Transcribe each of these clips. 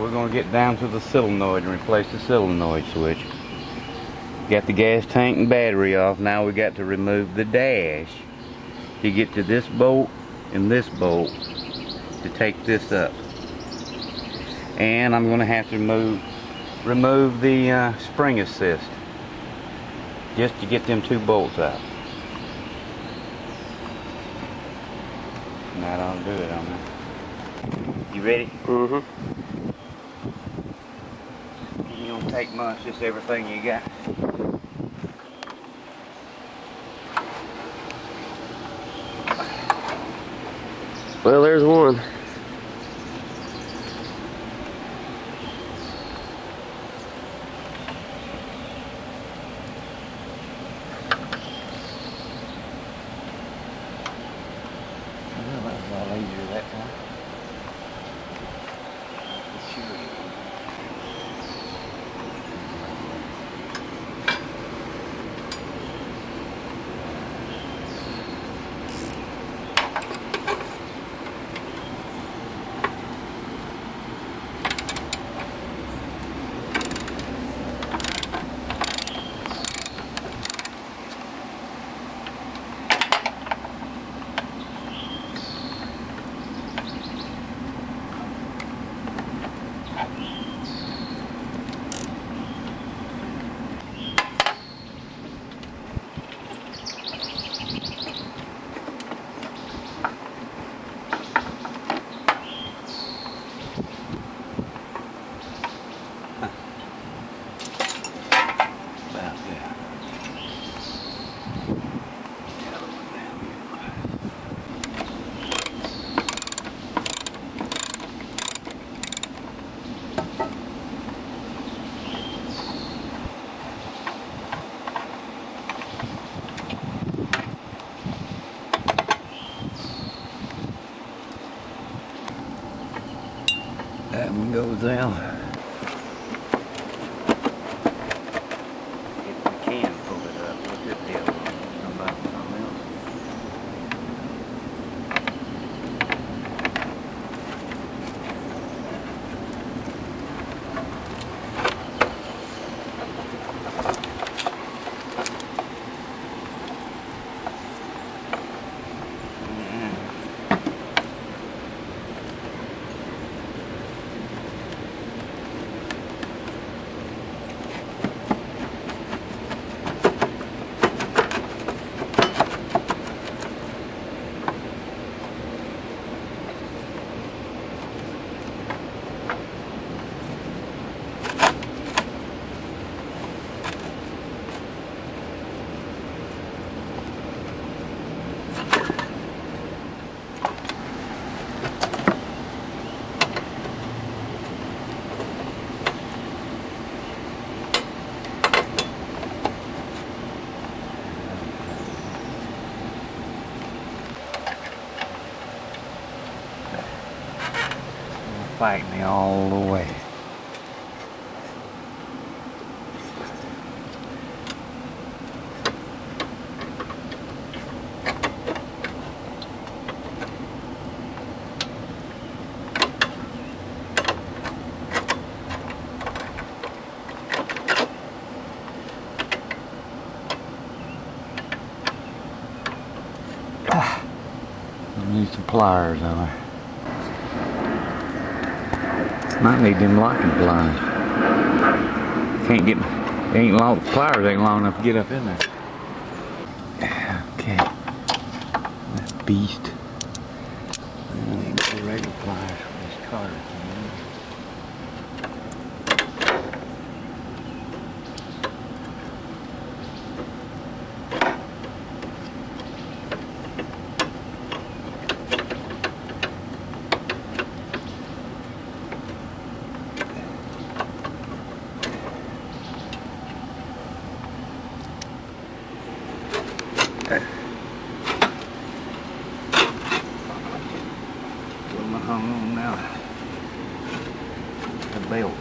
we're going to get down to the solenoid and replace the solenoid switch. Got the gas tank and battery off. Now we got to remove the dash to get to this bolt and this bolt to take this up. And I'm going to have to remove the spring assist just to get them two bolts out. And that ought to do it on that. You ready? Mm-hmm. You don't take much, just everything you got. Well, there's one. Well, that was a lot easier that time. That one goes out. If we can pull it up, look at the other one. How about something else? Fight me all the way. I need some pliers on there. Might need them locking pliers. Can't get, ain't long, pliers ain't long enough to get up in there. Okay, that beast. I need the regular pliers for this car. Hung on now. The belt.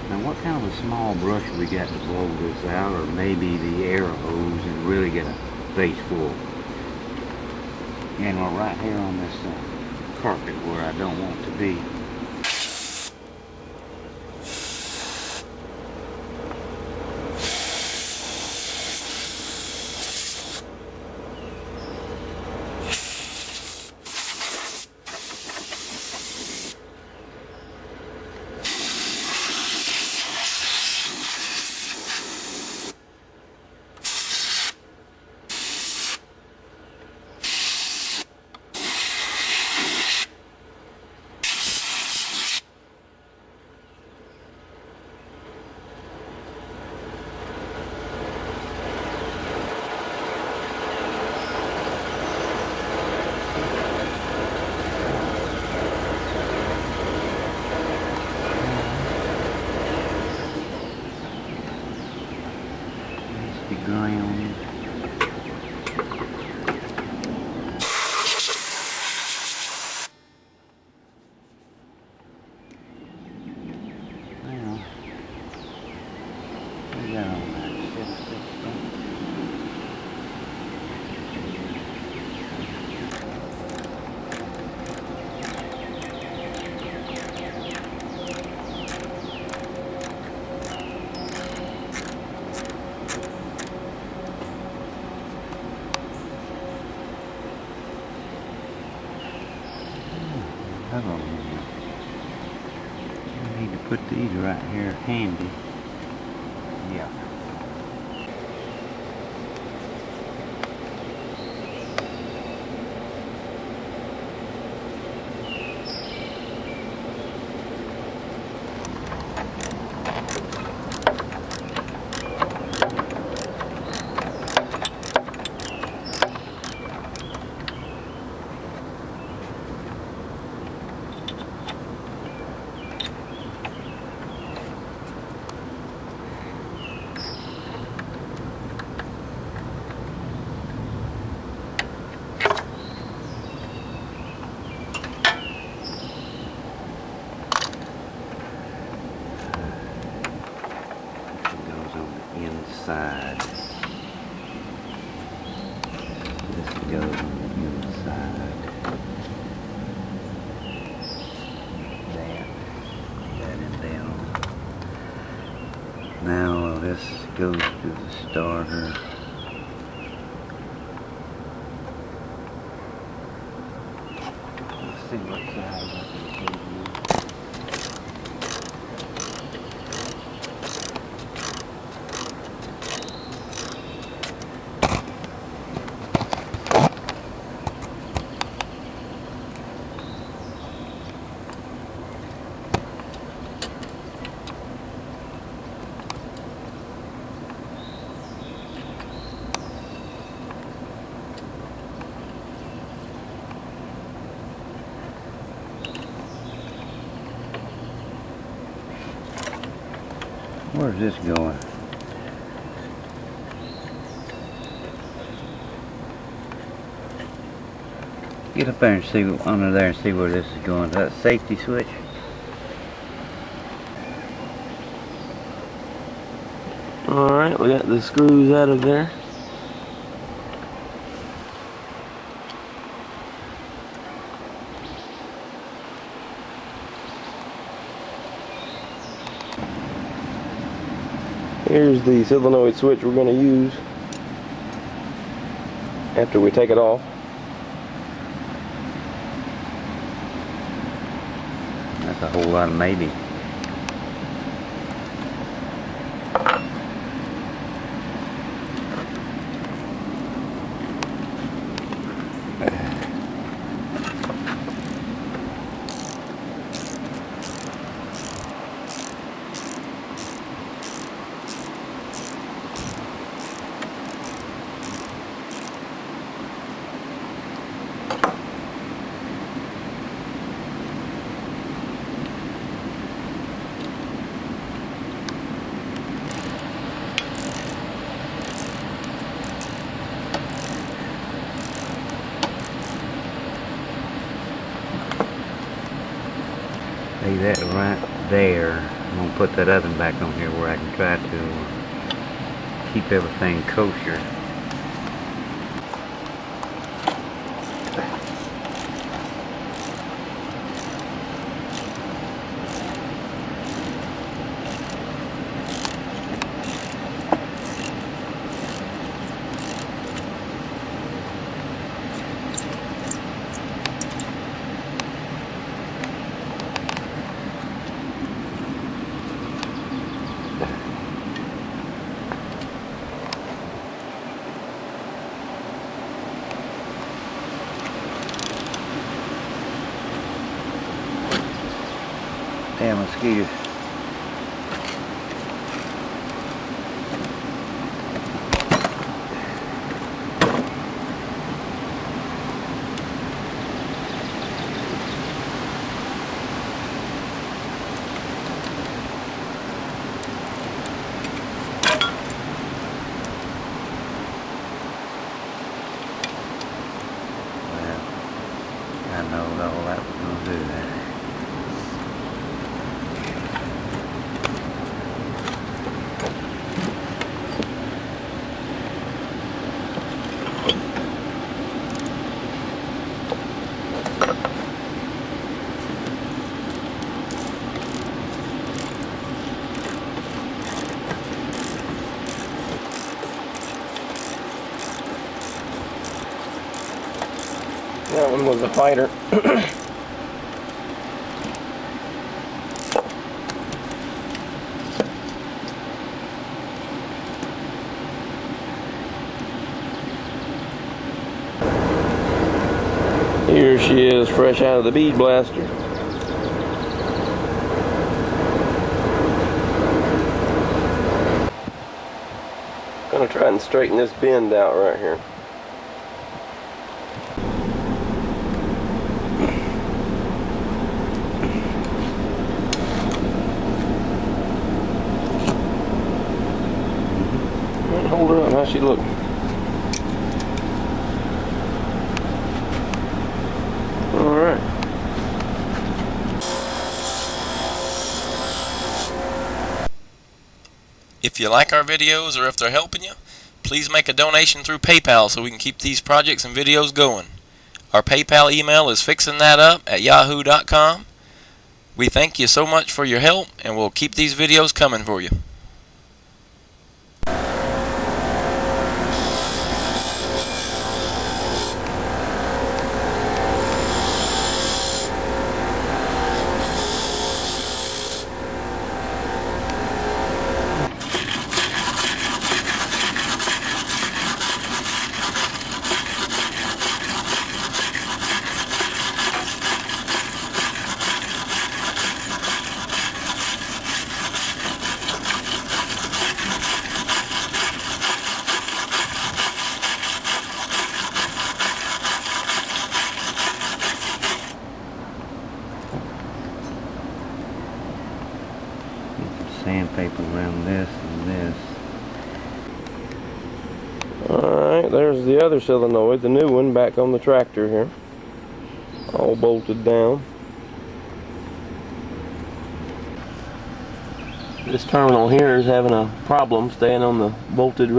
Now what kind of a small brush we got to blow this out, or maybe the air hose and really get a face full. And we're right here on this carpet where I don't want to be. The ground. Well, we got on that 16. I need to put these right here handy. Yeah. Inside. This goes on the inside. That and down. Now this goes to the starter. Let's see what size I can do. Where's this going? Get up there and see under there and see where this is going. That safety switch. Alright, we got the screws out of there. Here's the solenoid switch we're going to use after we take it off. That's a whole lot of maybe. See that right there. I'm gonna put that oven back on here where I can try to keep everything kosher. Damn mosquitoes. Well, I know all that was gonna do that. That one was a fighter. Here she is, fresh out of the bead blaster. Gonna try and straighten this bend out right here. Hold her up, how's she look? Alright. If you like our videos or if they're helping you, please make a donation through PayPal so we can keep these projects and videos going. Our PayPal email is fixingthatup@yahoo.com. We thank you so much for your help, and we'll keep these videos coming for you. Sandpaper around this and this. Alright, there's the other solenoid, the new one, back on the tractor here. All bolted down. This terminal here is having a problem staying on the bolted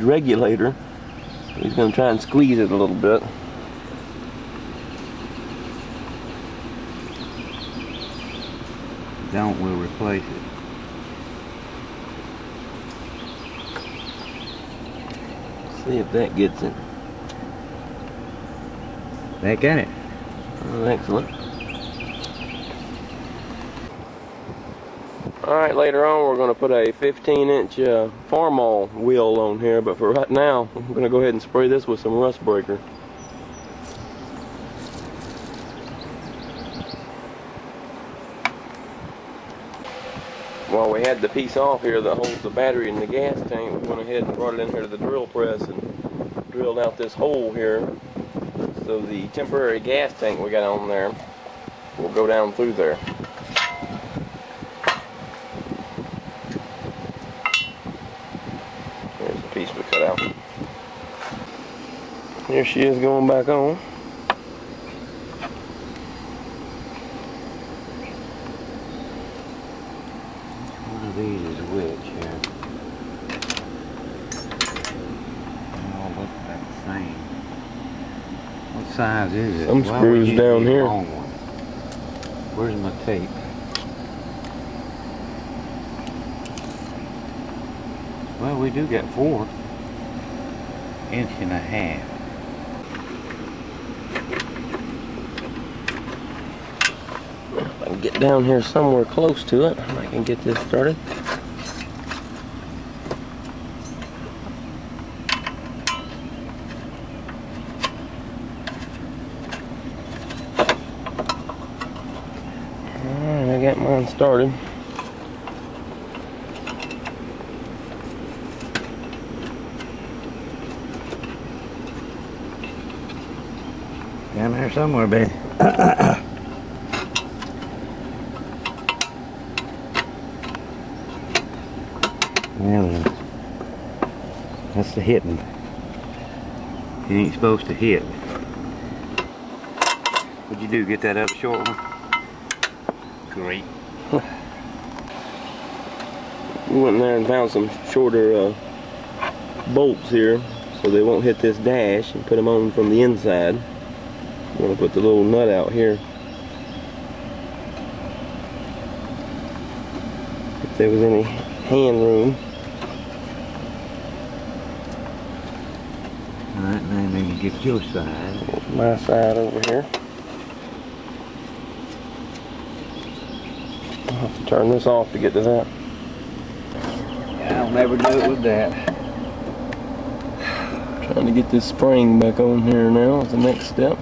regulator. He's going to try and squeeze it a little bit. Don't, we'll replace it. See if that gets it. That got it. Oh, excellent. Alright, later on we're going to put a 15-inch Farmall wheel on here, but for right now I'm going to go ahead and spray this with some rust breaker. While we had the piece off here that holds the battery in the gas tank, we went ahead and brought it in here to the drill press and drilled out this hole here. So the temporary gas tank we got on there will go down through there. There's the piece we cut out. Here she is going back on. size is it? Some Why screws would you down use the here. wrong one? Where's my tape? Well, we do get 4 1.5 inches. If I can get down here somewhere close to it, I can get this started. Alright, I got mine started. Down there somewhere, baby. Well, that's the hitting. You ain't supposed to hit. What'd you do? Get that other short one? Great. We went in there and found some shorter bolts here so they won't hit this dash, and put them on from the inside. I'm going to put the little nut out here. If there was any hand room. Alright, now maybe get your side. My side over here. I'll have to turn this off to get to that. I'll never do it with that. Trying to get this spring back on here now is the next step.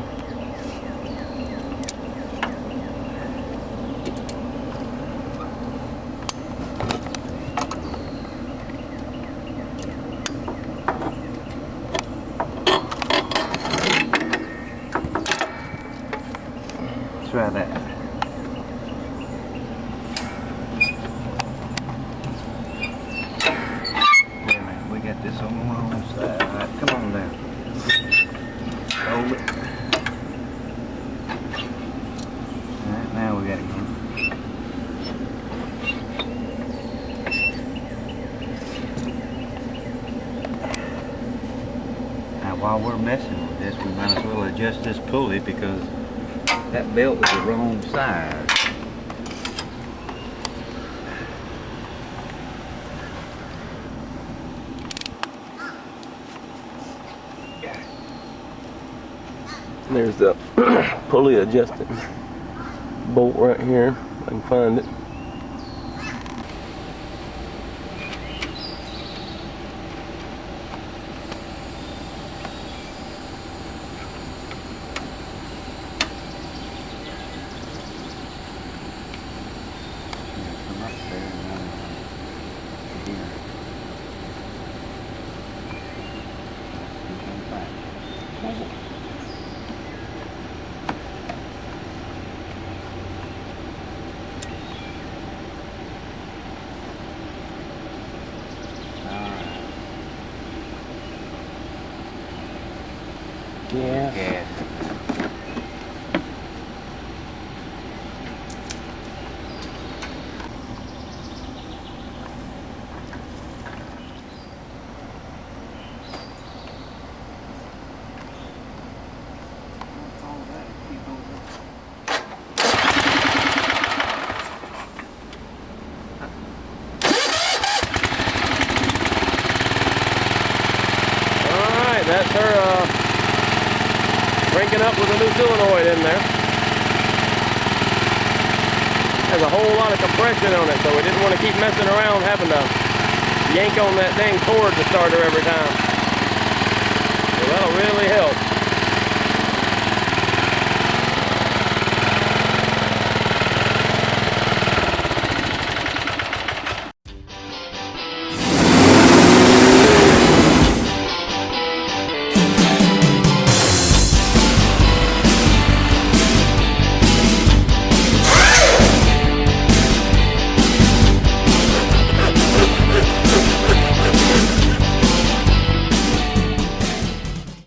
Try that. Wait a minute, we got this on the wrong side. Alright, come on down. Hold it. Alright, now we got it going. Now while we're messing with this, we might as well adjust this pulley because that belt is the wrong size. There's the pulley adjusting bolt right here, if I can find it. Come up there and here. Yeah. Gas. Alright, that's her cranking up with a new solenoid in there. Has a whole lot of compression on it, so we didn't want to keep messing around having to yank on that dang cord to start her every time. So that'll really help.